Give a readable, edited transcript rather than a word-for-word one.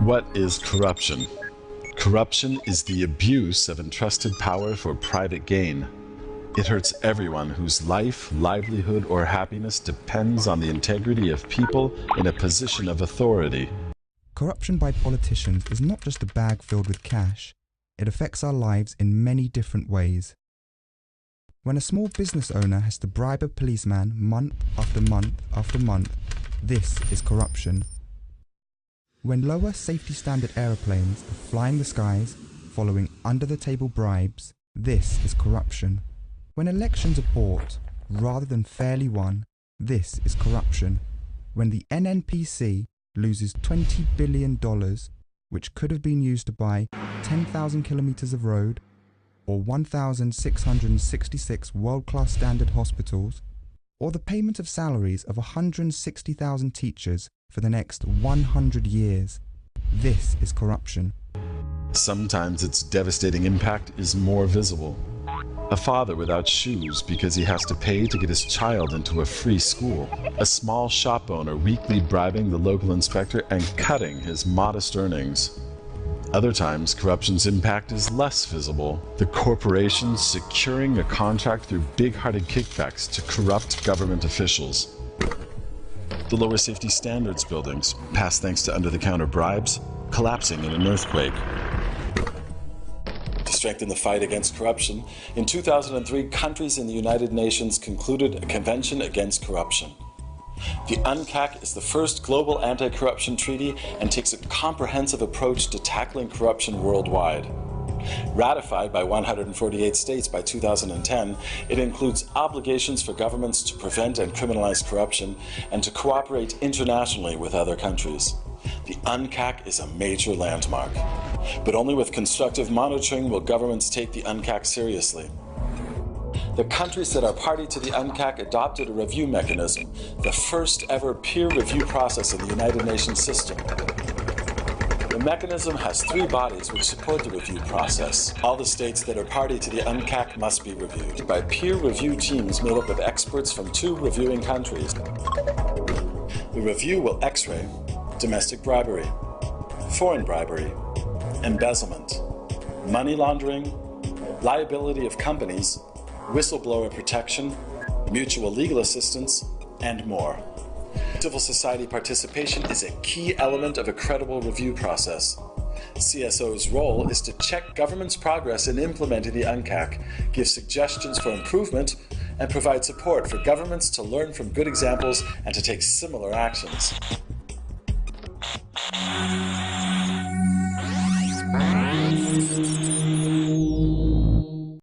What is corruption? Corruption is the abuse of entrusted power for private gain. It hurts everyone whose life, livelihood, or happiness depends on the integrity of people in a position of authority. Corruption by politicians is not just a bag filled with cash. It affects our lives in many different ways. When a small business owner has to bribe a policeman month after month after month, this is corruption. When lower safety standard aeroplanes are flying the skies, following under-the-table bribes, this is corruption. When elections are bought rather than fairly won, this is corruption. When the NNPC loses $20 billion, which could have been used to buy 10,000 kilometers of road or 1,666 world-class standard hospitals, or the payment of salaries of 160,000 teachers for the next 100 years. This is corruption. Sometimes its devastating impact is more visible. A father without shoes because he has to pay to get his child into a free school. A small shop owner weekly bribing the local inspector and cutting his modest earnings. Other times, corruption's impact is less visible. The corporations securing a contract through big-hearted kickbacks to corrupt government officials. The lower safety standards buildings, passed thanks to under-the-counter bribes, collapsing in an earthquake. To strengthen the fight against corruption, in 2003, countries in the United Nations concluded a convention against corruption. The UNCAC is the first global anti-corruption treaty and takes a comprehensive approach to tackling corruption worldwide. Ratified by 148 states by 2010, it includes obligations for governments to prevent and criminalize corruption and to cooperate internationally with other countries. The UNCAC is a major landmark, but only with constructive monitoring will governments take the UNCAC seriously. The countries that are party to the UNCAC adopted a review mechanism, the first ever peer review process in the United Nations system. The mechanism has 3 bodies which support the review process. All the states that are party to the UNCAC must be reviewed by peer review teams made up of experts from 2 reviewing countries. The review will X-ray domestic bribery, foreign bribery, embezzlement, money laundering, liability of companies, whistleblower protection, mutual legal assistance, and more. Civil society participation is a key element of a credible review process. CSO's role is to check government's progress in implementing the UNCAC, give suggestions for improvement, and provide support for governments to learn from good examples and to take similar actions.